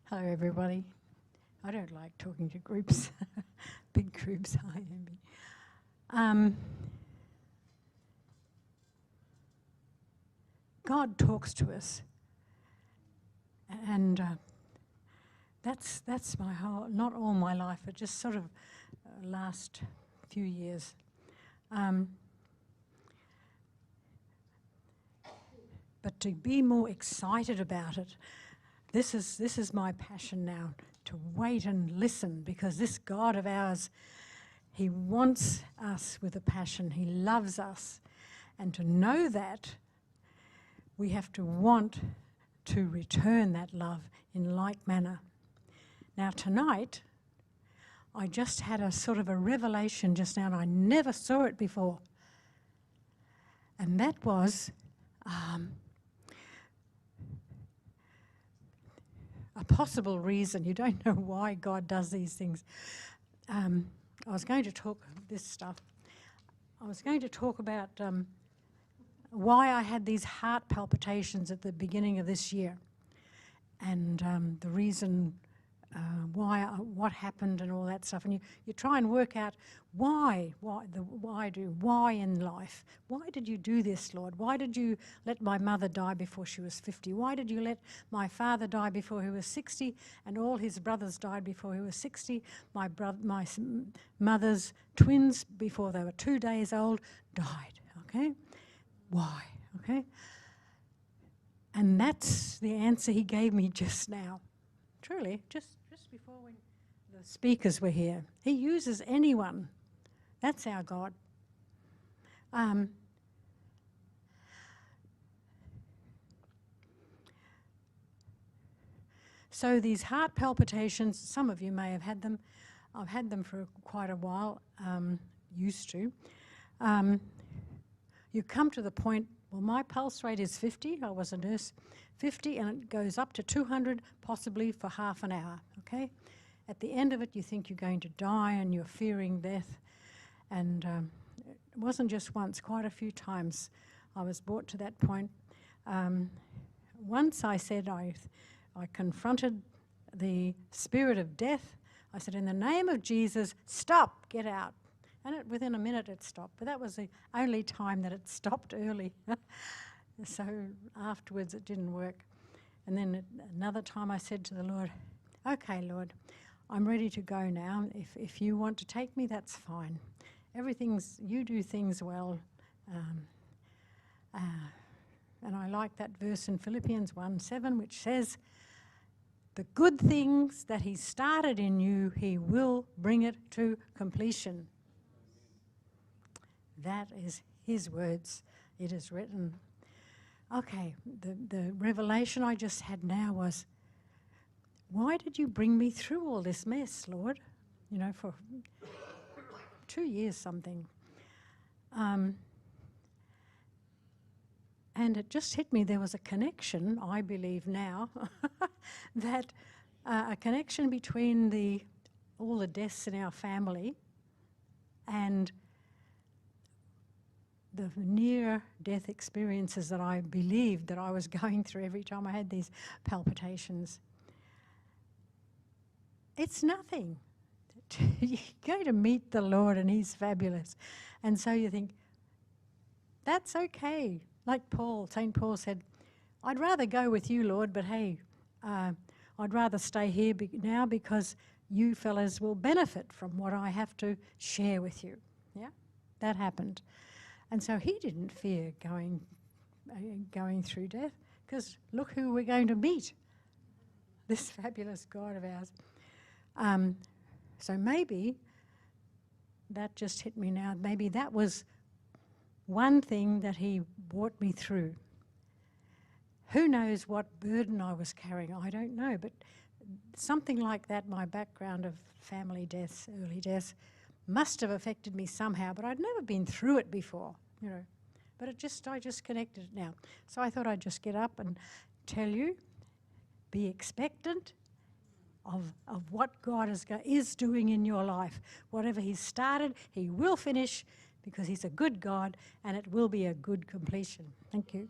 Hello, everybody. I don't like talking to groups, big groups. I envy. God talks to us, and that's my whole, not all my life, but just sort of last few years. But to be more excited about it, this is my passion now, to wait and listen, because this God of ours, He wants us with a passion. He loves us. And to know that, we have to want to return that love in like manner. Now tonight, I just had a sort of a revelation just now, and I never saw it before. And that was a possible reason. You don't know why God does these things. I was going to talk this stuff. I was going to talk about why I had these heart palpitations at the beginning of this year, and the reason why, what happened, and all that stuff. And you try and work out why in life. Why did you do this, Lord? Why did you let my mother die before she was 50? Why did you let my father die before he was 60, and all his brothers died before he was 60? My mother's twins, before they were 2 days old, died, okay? Why, okay? And that's the answer he gave me just now. Truly, just before when the speakers were here. He uses anyone. That's our God. So these heart palpitations, some of you may have had them. I've had them for quite a while, used to. You come to the point, well, my pulse rate is 50, I was a nurse, 50, and it goes up to 200, possibly for half an hour, okay? At the end of it, you think you're going to die and you're fearing death. And it wasn't just once, quite a few times I was brought to that point. Once I said, I confronted the spirit of death. I said, in the name of Jesus, stop, get out. And within a minute it stopped, but that was the only time that it stopped early. So afterwards it didn't work. And then another time I said to the Lord, okay, Lord, I'm ready to go now. If you want to take me, that's fine. You do things well. And I like that verse in Philippians 1:7, which says, the good things that He started in you, He will bring it to completion. That is His words. It is written. Okay, the revelation I just had now was, why did you bring me through all this mess, Lord? You know, for 2 years something. And it just hit me, there was a connection, I believe now, that a connection between all the deaths in our family and the near-death experiences that I believed that I was going through every time I had these palpitations. It's nothing. You go to meet the Lord and He's fabulous. And so you think, that's okay. Like St. Paul said, I'd rather go with you, Lord, but hey, I'd rather stay here now because you fellas will benefit from what I have to share with you. Yeah, that happened. And so he didn't fear going through death, because look who we're going to meet, this fabulous God of ours. So maybe that just hit me now. Maybe that was one thing that He brought me through. Who knows what burden I was carrying? I don't know, but something like that, my background of family deaths, early deaths, must have affected me somehow, but I'd never been through it before, you know. But I just connected it now. So I thought I'd just get up and tell you, be expectant of what God is doing in your life. Whatever He's started, He will finish, because He's a good God, and it will be a good completion. Thank you.